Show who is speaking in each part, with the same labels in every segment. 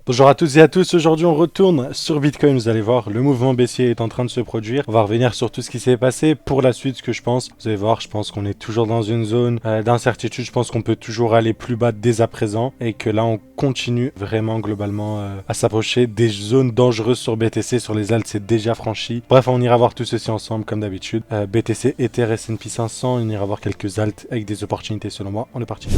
Speaker 1: Bonjour à toutes et à tous, aujourd'hui on retourne sur Bitcoin, vous allez voir, le mouvement baissier est en train de se produire. On va revenir sur tout ce qui s'est passé pour la suite, ce que je pense. Vous allez voir, je pense qu'on est toujours dans une zone d'incertitude, je pense qu'on peut toujours aller plus bas dès à présent et que là on continue vraiment globalement à s'approcher des zones dangereuses sur BTC, sur les alts c'est déjà franchi. Bref, on ira voir tout ceci ensemble comme d'habitude. BTC, Ether, S&P 500, on ira voir quelques alts avec des opportunités selon moi. On est parti.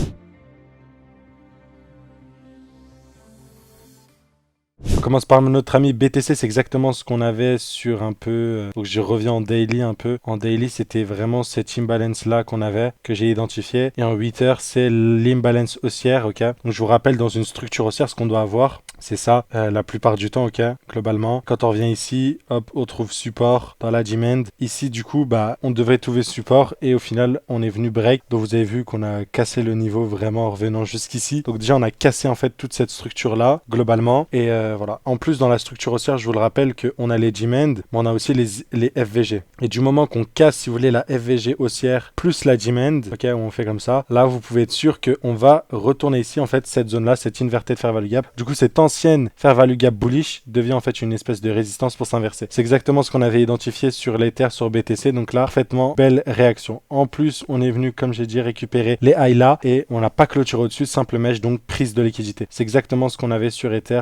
Speaker 1: On commence par notre ami BTC, c'est exactement ce qu'on avait sur un peu... donc je reviens en daily un peu. En daily, c'était vraiment cet imbalance là qu'on avait, que j'ai identifié. Et en 8 heures, c'est l'imbalance haussière, ok. Donc je vous rappelle, dans une structure haussière, ce qu'on doit avoir, c'est ça, la plupart du temps, ok, globalement. Quand on revient ici, hop, on trouve support dans la demand. Ici, du coup, bah, on devrait trouver support et au final, on est venu break. Donc vous avez vu qu'on a cassé le niveau vraiment en revenant jusqu'ici. Donc déjà, on a cassé en fait toute cette structure là, globalement. Et voilà. En plus, dans la structure haussière, je vous le rappelle qu'on a les demand, mais on a aussi les FVG. Et du moment qu'on casse, si vous voulez, la FVG haussière plus la demand, ok, on fait comme ça, là, vous pouvez être sûr qu'on va retourner ici, en fait, cette zone-là, cette inverted fair value gap. Du coup, cette ancienne fair value gap bullish devient en fait une espèce de résistance pour s'inverser. C'est exactement ce qu'on avait identifié sur l'Ether, sur BTC. Donc là, parfaitement belle réaction. En plus, on est venu, comme j'ai dit, récupérer les highs là et on n'a pas clôturé au-dessus, simple mèche, donc prise de liquidité. C'est exactement ce qu'on avait sur Ether,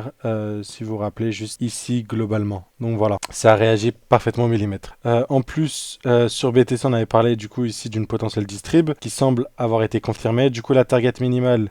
Speaker 1: si vous vous rappelez, juste ici globalement. Donc voilà, ça a réagi parfaitement au millimètre. En plus, sur BTC, on avait parlé du coup ici d'une potentielle distrib qui semble avoir été confirmée. Du coup, la target minimale,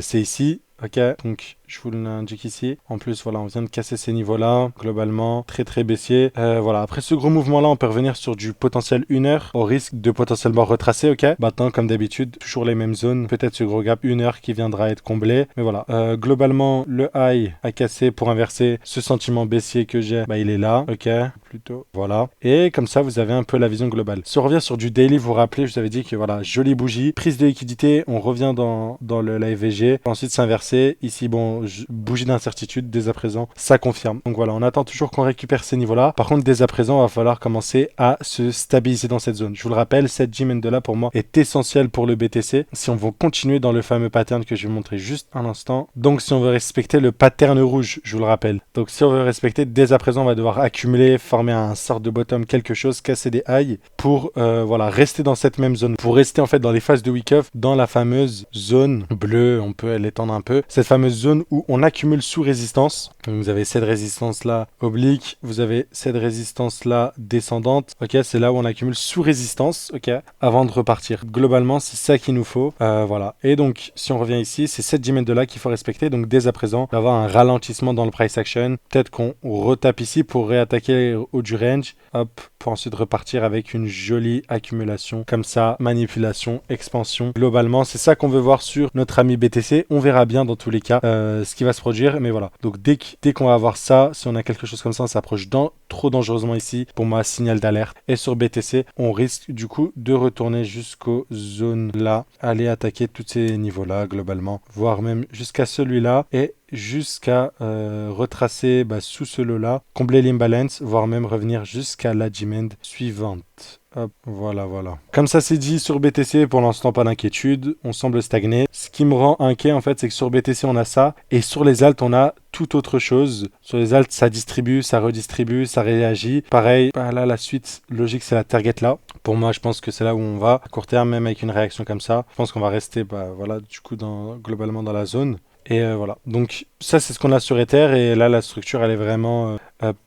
Speaker 1: c'est ici. Ok, donc je vous l'indique ici. En plus, voilà, on vient de casser ces niveaux-là, globalement, très baissier. Voilà, après ce gros mouvement-là, on peut revenir sur du potentiel 1 heure, au risque de potentiellement retracer, ok. Maintenant, comme d'habitude, toujours les mêmes zones, peut-être ce gros gap 1 heure qui viendra être comblé. Mais voilà, globalement, le high a cassé pour inverser ce sentiment baissier que j'ai, bah il est là, ok, plutôt, voilà. Et comme ça, vous avez un peu la vision globale. Si on revient sur du daily, vous vous rappelez, je vous avais dit que voilà, jolie bougie, prise de liquidité, on revient dans la FVG, ensuite s'inverser. Ici, bon, bougie d'incertitude, dès à présent, ça confirme. Donc voilà, on attend toujours qu'on récupère ces niveaux-là. Par contre, dès à présent, il va falloir commencer à se stabiliser dans cette zone. Je vous le rappelle, cette G-Mend là, pour moi, est essentielle pour le BTC. Si on veut continuer dans le fameux pattern que je vais vous montrer juste un instant. Donc, si on veut respecter le pattern rouge, je vous le rappelle. Donc, si on veut respecter, dès à présent, on va devoir accumuler, former un sort de bottom, quelque chose, casser des highs pour, voilà, rester dans cette même zone. Pour rester, en fait, dans les phases de week-off, dans la fameuse zone bleue, on peut l'étendre un peu. Cette fameuse zone où on accumule sous résistance. Donc vous avez cette résistance là oblique, vous avez cette résistance là descendante. Ok, c'est là où on accumule sous résistance. Ok, avant de repartir. Globalement, c'est ça qu'il nous faut. Voilà. Et donc, si on revient ici, c'est cette G-Mend là qu'il faut respecter. Donc dès à présent, d'avoir un ralentissement dans le price action. Peut-être qu'on retape ici pour réattaquer au du range. Hop, pour ensuite repartir avec une jolie accumulation comme ça, manipulation, expansion. Globalement, c'est ça qu'on veut voir sur notre ami BTC. On verra bien dans tous les cas ce qui va se produire, mais voilà. Donc dès qu'on va avoir ça, si on a quelque chose comme ça, on s'approche trop dangereusement ici, pour moi, signal d'alerte. Et sur BTC, on risque du coup de retourner jusqu'aux zones là, aller attaquer tous ces niveaux là globalement, voire même jusqu'à celui-là et jusqu'à retracer sous ce lot là, combler l'imbalance, voire même revenir jusqu'à la demand suivante. Hop, voilà. Comme ça c'est dit, sur BTC, pour l'instant pas d'inquiétude, on semble stagner. Ce qui me rend inquiet en fait, c'est que sur BTC on a ça, et sur les alts on a tout autre chose. Sur les alts, ça distribue, ça redistribue, ça réagit. Pareil, là la suite logique c'est la target là. Pour moi, je pense que c'est là où on va, à court terme, même avec une réaction comme ça. Je pense qu'on va rester voilà, du coup globalement dans la zone. Et voilà, donc ça c'est ce qu'on a sur Ether, et là la structure elle est vraiment,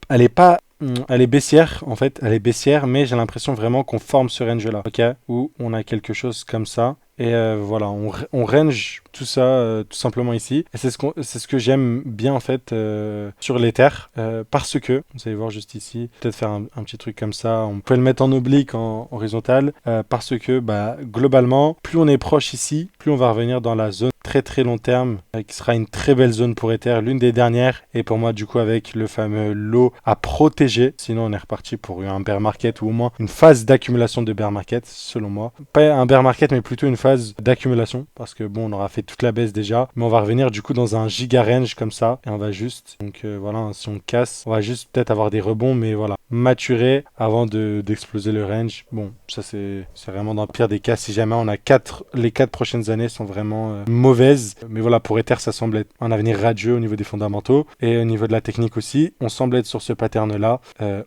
Speaker 1: elle est baissière en fait, elle est baissière, mais j'ai l'impression vraiment qu'on forme ce range là, ok, où on a quelque chose comme ça. Et voilà, on range tout ça tout simplement ici. Et c'est ce que j'aime bien en fait sur l'Ether. Parce que, vous allez voir juste ici, peut-être faire un petit truc comme ça. On peut le mettre en oblique, en horizontal. Parce que globalement, plus on est proche ici, plus on va revenir dans la zone très long terme, qui sera une très belle zone pour Ether, l'une des dernières. Et pour moi, du coup, avec le fameux lot à protéger. Sinon, on est reparti pour un bear market, ou au moins une phase d'accumulation de bear market, selon moi. Pas un bear market, mais plutôt une phase d'accumulation, parce que bon, on aura fait fait toute la baisse déjà. Mais on va revenir du coup dans un giga range comme ça. Et on va juste, donc voilà, si on casse, on va juste peut-être avoir des rebonds, mais voilà, maturer avant d'exploser le range. Bon, ça c'est vraiment dans le pire des cas. Si jamais on a les 4 prochaines années sont vraiment mauvaises. Mais voilà, pour Ether, ça semble être un avenir radieux au niveau des fondamentaux. Et au niveau de la technique aussi, on semble être sur ce pattern-là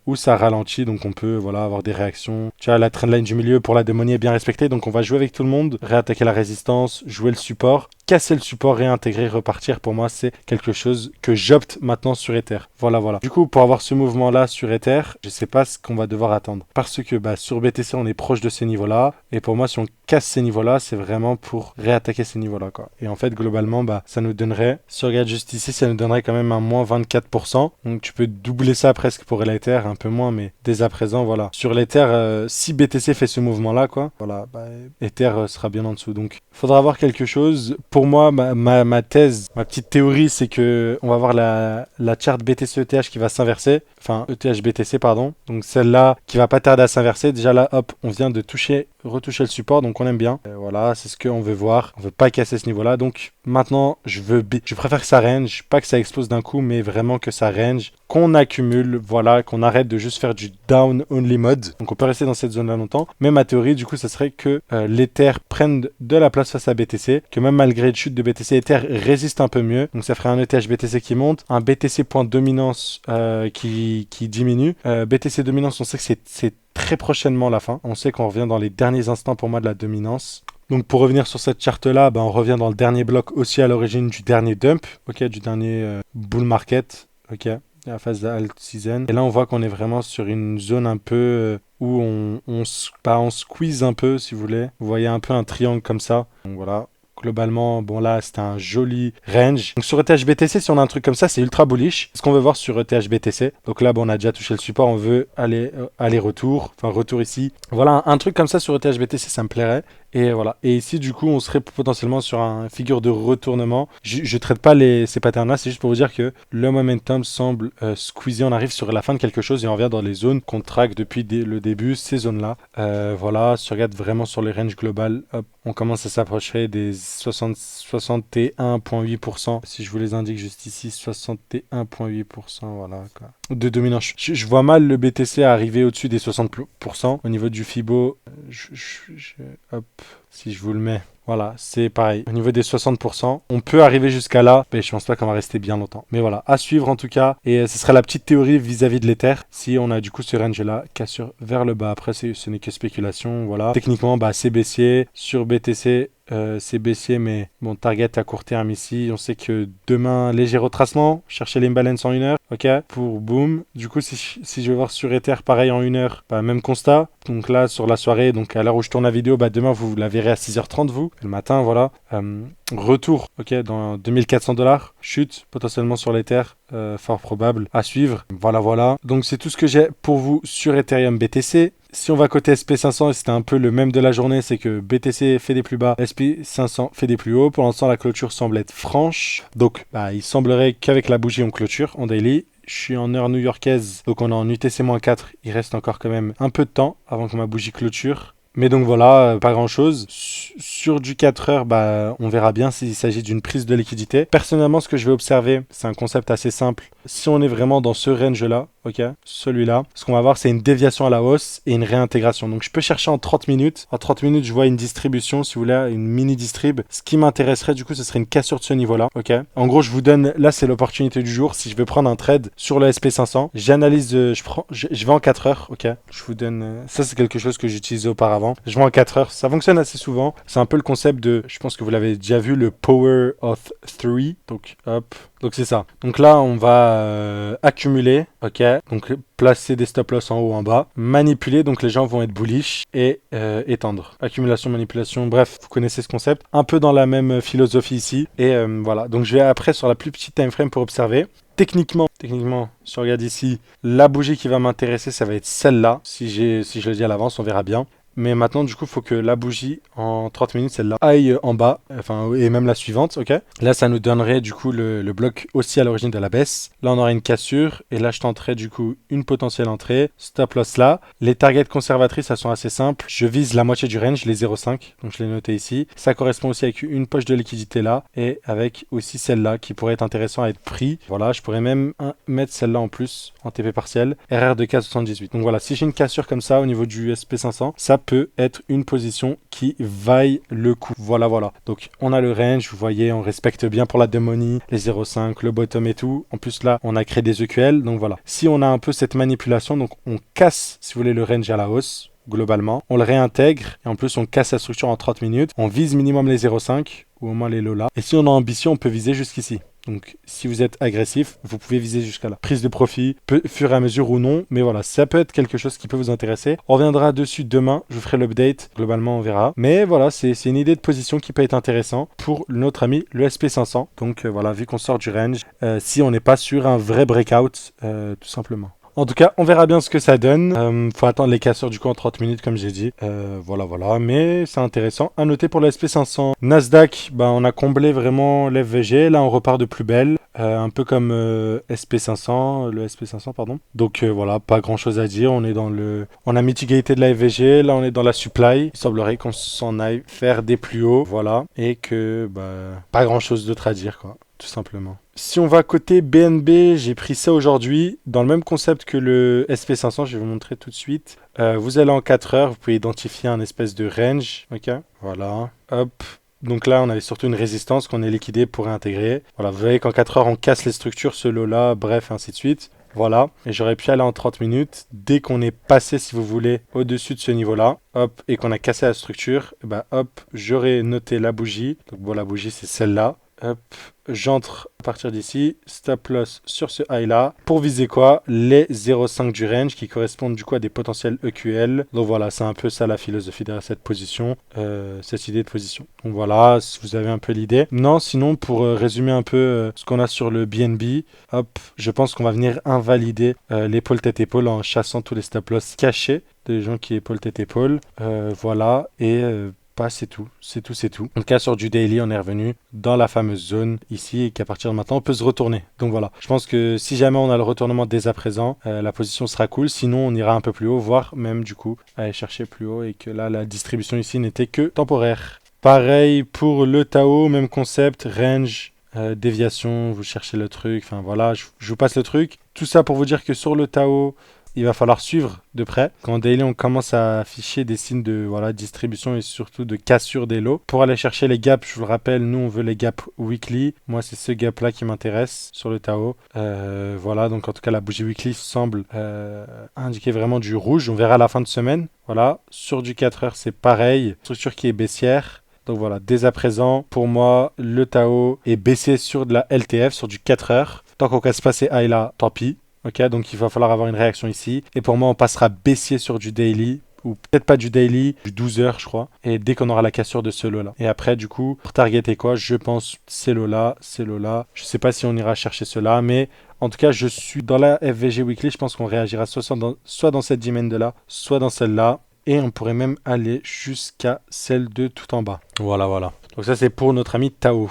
Speaker 1: où ça ralentit. Donc on peut voilà, avoir des réactions. Tu vois, la trendline du milieu pour la démonie est bien respectée. Donc on va jouer avec tout le monde, réattaquer la résistance, jouer le support, casser le support, réintégrer, repartir. Pour moi, c'est quelque chose que j'opte maintenant sur Ether. Voilà. Du coup, pour avoir ce mouvement-là sur Ether, je sais pas ce qu'on va devoir attendre. Parce que sur BTC, on est proche de ces niveaux-là. Et pour moi, si on casse ces niveaux-là, c'est vraiment pour réattaquer ces niveaux-là, quoi. Et en fait, globalement, ça nous donnerait, si on regarde juste ici, ça nous donnerait quand même un moins 24%. Donc tu peux doubler ça presque pour l'Ether, un peu moins, mais dès à présent, voilà. Sur l'Ether, si BTC fait ce mouvement-là, quoi, voilà, Ether sera bien en dessous. Donc, il faudra avoir quelque chose. Pour moi, ma thèse, ma petite théorie, c'est que on va avoir la chart BTC-ETH qui va s'inverser. Enfin, ETH-BTC, pardon. Donc celle-là qui va pas tarder à s'inverser. Déjà là, hop, on vient de retoucher le support, donc on aime bien. Voilà, c'est ce qu'on veut voir. On veut pas casser ce niveau-là. Donc maintenant, je préfère que ça range, pas que ça explose d'un coup, mais vraiment que ça range, qu'on accumule, voilà, qu'on arrête de juste faire du down only mode. Donc on peut rester dans cette zone-là longtemps. Mais ma théorie, du coup, ça serait que l'Ether prenne de la place face à BTC, que même malgré une chute de BTC, Ether résiste un peu mieux. Donc ça ferait un ETH BTC qui monte, un BTC point dominance qui diminue. BTC dominance, on sait que c'est très prochainement la fin. On sait qu'on revient dans les derniers instants pour moi de la dominance. Donc pour revenir sur cette charte-là, on revient dans le dernier bloc aussi à l'origine du dernier dump, du dernier bull market, la phase de alt season. Et là on voit qu'on est vraiment sur une zone un peu où on squeeze un peu, si vous voulez. Vous voyez un peu un triangle comme ça. Donc voilà. Globalement, bon là, c'était un joli range. Donc sur ETH-BTC, si on a un truc comme ça, c'est ultra bullish. Ce qu'on veut voir sur ETH-BTC. Donc là, on a déjà touché le support, on veut aller-retour. Enfin, retour ici. Voilà, un truc comme ça sur ETH-BTC, ça me plairait. Et voilà. Et ici, du coup, on serait potentiellement sur une figure de retournement. Je traite pas ces patterns-là, c'est juste pour vous dire que le momentum semble squeezer. On arrive sur la fin de quelque chose et on revient dans les zones qu'on traque depuis le début, ces zones-là. Voilà, si on regarde vraiment sur le range global, hop, on commence à s'approcher des 61,8%. Si je vous les indique juste ici, 61,8%, voilà, quoi. De dominance. Je vois mal le BTC arriver au-dessus des 60%. Au niveau du FIBO, hop, si je vous le mets, voilà, c'est pareil. Au niveau des 60%, on peut arriver jusqu'à là, mais je pense pas qu'on va rester bien longtemps. Mais voilà, à suivre en tout cas. Et ce serait la petite théorie vis-à-vis de l'Ether. Si on a du coup ce range-là, cassure vers le bas. Après, ce n'est que spéculation, voilà. Techniquement, c'est baissier. Sur BTC, c'est baissier, mais bon, target à court terme ici. On sait que demain, léger retracement. Chercher l'imbalance en 1 heure, pour boom. Du coup, si je vais voir sur Ether, pareil en 1 heure, même constat. Donc là, sur la soirée, donc à l'heure où je tourne la vidéo, demain, vous la verrez à 6h30, vous. Le matin, voilà. Retour, dans 2400$. Chute, potentiellement sur l'Ether. Fort probable. À suivre. Voilà. Donc, c'est tout ce que j'ai pour vous sur Ethereum BTC. Si on va côté SP500, et c'était un peu le même de la journée, c'est que BTC fait des plus bas, SP500 fait des plus hauts. Pour l'instant, la clôture semble être franche. Donc, il semblerait qu'avec la bougie, on clôture en daily. Je suis en heure new-yorkaise, donc on est en UTC-4. Il reste encore quand même un peu de temps avant que ma bougie clôture. Mais donc voilà, pas grand chose. Sur du 4 heures, on verra bien s'il s'agit d'une prise de liquidité. Personnellement, ce que je vais observer, c'est un concept assez simple. Si on est vraiment dans ce range-là, celui-là, ce qu'on va voir, c'est une déviation à la hausse et une réintégration. Donc je peux chercher en 30 minutes. En 30 minutes, je vois une distribution, si vous voulez, une mini distrib. Ce qui m'intéresserait, du coup, ce serait une cassure de ce niveau-là. En gros, je vous donne, là, c'est l'opportunité du jour. Si je veux prendre un trade sur le SP500, j'analyse, je vais en 4 heures. Je vous donne, ça, c'est quelque chose que j'utilisais auparavant. Je vais en 4 heures. Ça fonctionne assez souvent. C'est un peu le concept de, je pense que vous l'avez déjà vu, le Power of 3. Donc, hop. Donc c'est ça. Donc là, on va accumuler, donc placer des stop loss en haut, en bas, manipuler, donc les gens vont être bullish et étendre. Accumulation, manipulation, bref, vous connaissez ce concept. Un peu dans la même philosophie ici. Et voilà. Donc je vais après sur la plus petite time frame pour observer. Techniquement, si on regarde ici, la bougie qui va m'intéresser, ça va être celle-là. Si je le dis à l'avance, on verra bien. Mais maintenant, du coup, il faut que la bougie en 30 minutes, celle-là, aille en bas, enfin, et même la suivante, ok? Là, ça nous donnerait du coup le bloc aussi à l'origine de la baisse. Là, on aurait une cassure, et là, je tenterai du coup une potentielle entrée. Stop loss là. Les targets conservatrices, elles sont assez simples. Je vise la moitié du range, les 0,5, donc je l'ai noté ici. Ça correspond aussi avec une poche de liquidité là, et avec aussi celle-là qui pourrait être intéressant à être pris. Voilà, je pourrais même mettre celle-là en plus en TP partiel. RR de 4,78. Donc voilà, si j'ai une cassure comme ça au niveau du SP500, ça peut être une position qui vaille le coup. Voilà, voilà. Donc on a le range, vous voyez, on respecte bien pour la démonie, les 0,5, le bottom et tout. En plus là, on a créé des EQL, donc voilà. Si on a un peu cette manipulation, donc on casse, si vous voulez, le range à la hausse, globalement. On le réintègre et en plus on casse la structure en 30 minutes. On vise minimum les 0,5 ou au moins les low là. Et si on a ambition, on peut viser jusqu'ici. Donc si vous êtes agressif, vous pouvez viser jusqu'à là. Prise de profit, fur et à mesure ou non, mais voilà, ça peut être quelque chose qui peut vous intéresser. On reviendra dessus demain, je vous ferai l'update, globalement on verra. Mais voilà, c'est une idée de position qui peut être intéressant pour notre ami le SP500. Donc voilà, vu qu'on sort du range, si on n'est pas sur un vrai breakout, tout simplement. En tout cas, on verra bien ce que ça donne. Faut attendre les casseurs du coup en 30 minutes comme j'ai dit. Voilà, voilà. Mais c'est intéressant. À noter pour le SP500. Nasdaq, bah, on a comblé vraiment l'FVG. Là, on repart de plus belle. Un peu comme SP500, le SP500, pardon. Donc voilà, pas grand chose à dire. On est dans le... On a mitigaté de la FVG. Là, on est dans la supply. Il semblerait qu'on s'en aille faire des plus hauts. Voilà. Et que, bah, pas grand chose d'autre à dire, quoi. Tout simplement. Si on va côté BNB, j'ai pris ça aujourd'hui dans le même concept que le SP500, je vais vous montrer tout de suite. Vous allez en 4 heures, vous pouvez identifier un espèce de range, ok, voilà, hop. Donc là, on avait surtout une résistance qu'on est liquidé pour réintégrer. Voilà, vous voyez qu'en 4 heures, on casse les structures, ce lot-là, bref, ainsi de suite. Voilà, et j'aurais pu aller en 30 minutes. Dès qu'on est passé, si vous voulez, au-dessus de ce niveau-là, hop, et qu'on a cassé la structure, et bah hop, j'aurais noté la bougie. Donc bon, la bougie, c'est celle-là. Hop, j'entre à partir d'ici, stop loss sur ce high là, pour viser quoi? Les 0,5 du range qui correspondent du coup à des potentiels EQL. Donc voilà, c'est un peu ça la philosophie derrière cette position, cette idée de position. Donc voilà, si vous avez un peu l'idée. Non, sinon pour résumer un peu ce qu'on a sur le BNB, hop, je pense qu'on va venir invalider l'épaule tête-épaule en chassant tous les stop loss cachés des gens qui épaule tête-épaule. Voilà, et... pas, c'est tout, c'est tout, c'est tout. En tout cas, sur du daily, on est revenu dans la fameuse zone ici et qu'à partir de maintenant, on peut se retourner. Donc voilà, je pense que si jamais on a le retournement dès à présent, la position sera cool. Sinon, on ira un peu plus haut, voire même du coup, aller chercher plus haut et que là, la distribution ici n'était que temporaire. Pareil pour le Tao, même concept, range, déviation, vous cherchez le truc, enfin voilà, je vous passe le truc. Tout ça pour vous dire que sur le Tao, il va falloir suivre de près. Quand daily, on commence à afficher des signes de voilà, distribution et surtout de cassure des lots. Pour aller chercher les gaps, je vous le rappelle, nous on veut les gaps weekly. Moi c'est ce gap là qui m'intéresse sur le Tao. Voilà, donc en tout cas la bougie weekly semble indiquer vraiment du rouge. On verra à la fin de semaine. Voilà, sur du 4 heures c'est pareil. Structure qui est baissière. Donc voilà, dès à présent, pour moi, le Tao est baissé sur de la LTF, sur du 4 heures. Tant qu'on casse pas ces highs là, tant pis. Ok, donc il va falloir avoir une réaction ici. Et pour moi, on passera baissier sur du daily, ou peut-être pas du daily, du 12 heures, je crois. Et dès qu'on aura la cassure de ce lot-là. Et après, du coup, pour targeter quoi? Je pense ces lots-là, ces lots-là. Je sais pas si on ira chercher cela, mais en tout cas, je suis dans la FVG Weekly. Je pense qu'on réagira soit dans cette diamond-là, soit dans celle-là. Et on pourrait même aller jusqu'à celle de tout en bas. Voilà, voilà. Donc ça, c'est pour notre ami Tao.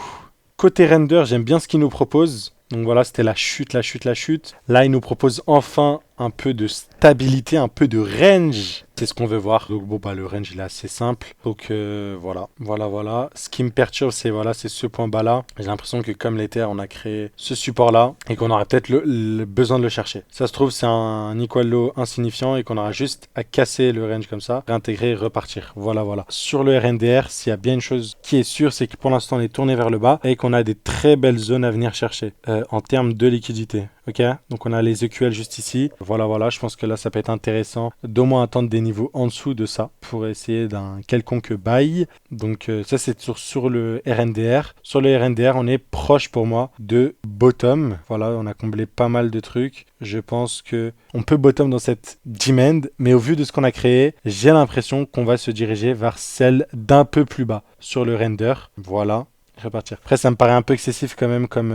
Speaker 1: Côté render, j'aime bien ce qu'il nous propose. Donc voilà, c'était la chute, la chute, la chute. Là, il nous propose enfin un peu de stabilité, un peu de range. C'est ce qu'on veut voir. Donc bon, bah le range, il est assez simple. Donc voilà, voilà, voilà. Ce qui me perturbe, c'est voilà, c'est ce point bas là. J'ai l'impression que comme l'Ether, on a créé ce support là et qu'on aurait peut-être le besoin de le chercher. Ça se trouve, c'est un equal low insignifiant et qu'on aura juste à casser le range comme ça, réintégrer et repartir. Voilà, voilà. Sur le RNDR, s'il y a bien une chose qui est sûre, c'est que pour l'instant, on est tourné vers le bas et qu'on a des très belles zones à venir chercher en termes de liquidité. Ok, donc on a les EQL juste ici. Voilà, voilà, je pense que là, ça peut être intéressant d'au moins attendre des niveaux en dessous de ça pour essayer d'un quelconque buy. Donc ça, c'est sur le RNDR. Sur le RNDR, on est proche pour moi de bottom. Voilà, on a comblé pas mal de trucs. Je pense que on peut bottom dans cette demand, mais au vu de ce qu'on a créé, j'ai l'impression qu'on va se diriger vers celle d'un peu plus bas sur le render. Voilà. Repartir. Après, ça me paraît un peu excessif quand même comme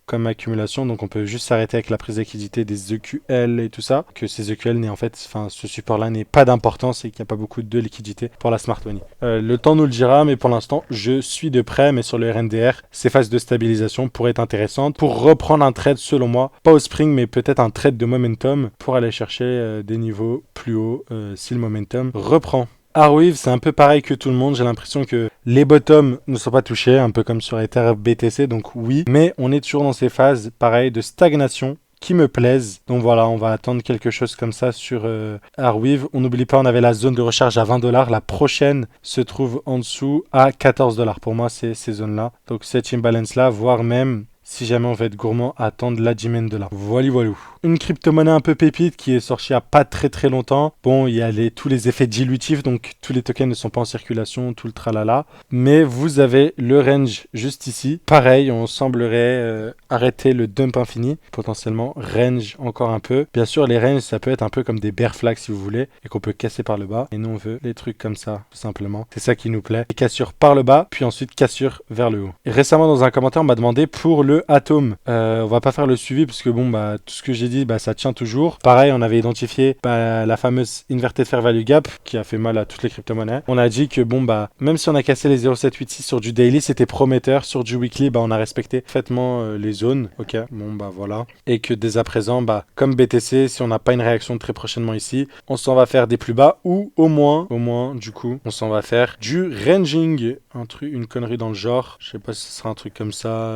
Speaker 1: comme accumulation, donc on peut juste s'arrêter avec la prise de liquidité des EQL et tout ça, que ces EQL n'est en fait, enfin ce support-là n'est pas d'importance et qu'il n'y a pas beaucoup de liquidité pour la smart money. Le temps nous le dira, mais pour l'instant, je suis de près, mais sur le RNDR, ces phases de stabilisation pourraient être intéressantes pour reprendre un trade selon moi, pas au spring, mais peut-être un trade de momentum pour aller chercher des niveaux plus hauts si le momentum reprend. Arweave, c'est un peu pareil que tout le monde. J'ai l'impression que les bottoms ne sont pas touchés, un peu comme sur Ether BTC, donc oui. Mais on est toujours dans ces phases, pareil, de stagnation qui me plaisent. Donc voilà, on va attendre quelque chose comme ça sur Arweave. On n'oublie pas, on avait la zone de recharge à 20$. La prochaine se trouve en dessous à 14$. Pour moi, c'est ces zones-là. Donc cette imbalance-là, voire même... si jamais on veut être gourmand, attendre la dimen de là. Voilà, voilà. Une crypto-monnaie un peu pépite qui est sortie il n'y a pas très longtemps. Bon, il y a tous les effets dilutifs, donc tous les tokens ne sont pas en circulation, tout le tralala. Mais vous avez le range juste ici. Pareil, on semblerait arrêter le dump infini, potentiellement. Range encore un peu. Bien sûr, les ranges, ça peut être un peu comme des bear flags si vous voulez, et qu'on peut casser par le bas. Et nous, on veut les trucs comme ça, tout simplement. C'est ça qui nous plaît. Et cassure par le bas, puis ensuite cassure vers le haut. Et récemment, dans un commentaire, on m'a demandé pour le Atom. On va pas faire le suivi parce que bon, bah, tout ce que j'ai dit, bah, ça tient toujours. Pareil, on avait identifié la fameuse Inverted Fair Value Gap qui a fait mal à toutes les crypto-monnaies. On a dit que bon, bah, même si on a cassé les 0,786 sur du daily, c'était prometteur. Sur du weekly, bah, on a respecté parfaitement les zones. Ok, bon, bah voilà. Et que dès à présent, bah, comme BTC, si on n'a pas une réaction très prochainement ici, on s'en va faire des plus bas ou au moins, du coup, on s'en va faire du ranging. Une connerie dans le genre. Je sais pas si ce sera un truc comme ça.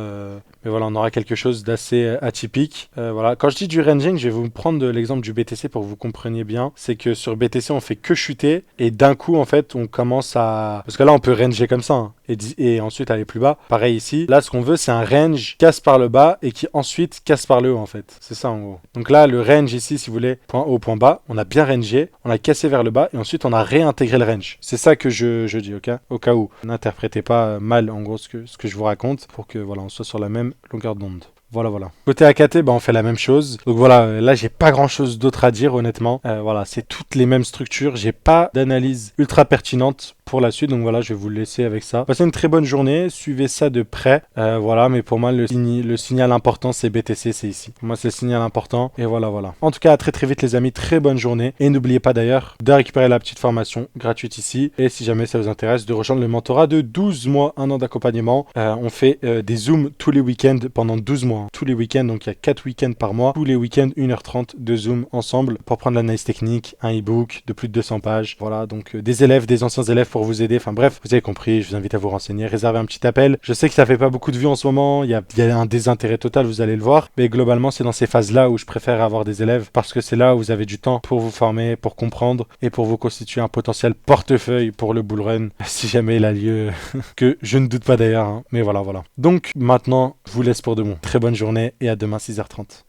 Speaker 1: Mais voilà, on aura quelque chose d'assez atypique. Voilà. Quand je dis du ranging, je vais vous prendre l'exemple du BTC pour que vous compreniez bien. C'est que sur BTC, on fait que chuter et d'un coup, en fait, on commence à... Parce que là, on peut ranger comme ça hein, et ensuite aller plus bas. Pareil ici. Là, ce qu'on veut, c'est un range casse par le bas et qui ensuite casse par le haut, en fait. C'est ça, en gros. Donc là, le range ici, si vous voulez, point haut, point bas, on a bien rangé, on a cassé vers le bas et ensuite, on a réintégré le range. C'est ça que je dis, ok? Au cas où. N'interprétez pas mal, en gros, ce que je vous raconte pour que, voilà, on soit sur la même longueur d'onde. Voilà. Côté AKT, bah, on fait la même chose. Donc voilà, là, j'ai pas grand chose d'autre à dire, honnêtement. Voilà, c'est toutes les mêmes structures. J'ai pas d'analyse ultra pertinente pour la suite. Donc voilà, je vais vous le laisser avec ça. Passez une très bonne journée. Suivez ça de près. Voilà, mais pour moi, le signal important, c'est BTC, c'est ici. Pour moi, c'est le signal important. Et voilà. En tout cas, à très vite, les amis. Très bonne journée. Et n'oubliez pas d'ailleurs de récupérer la petite formation gratuite ici. Et si jamais ça vous intéresse, de rejoindre le mentorat de 12 mois, un an d'accompagnement. On fait des zooms tous les week-ends pendant 12 mois. Tous les week-ends, donc il y a 4 week-ends par mois. Tous les week-ends, 1h30 de zoom ensemble pour prendre l'analyse technique, un e-book de plus de 200 pages. Voilà, donc des élèves, des anciens élèves pour vous aider. Enfin bref, vous avez compris, je vous invite à vous renseigner, réservez un petit appel. Je sais que ça fait pas beaucoup de vues en ce moment, il y a un désintérêt total, vous allez le voir. Mais globalement, c'est dans ces phases-là où je préfère avoir des élèves parce que c'est là où vous avez du temps pour vous former, pour comprendre et pour vous constituer un potentiel portefeuille pour le bull run, si jamais il a lieu, que je ne doute pas d'ailleurs. Hein. Mais voilà. Donc maintenant, je vous laisse pour de bon. Très bonne journée et à demain 6h30.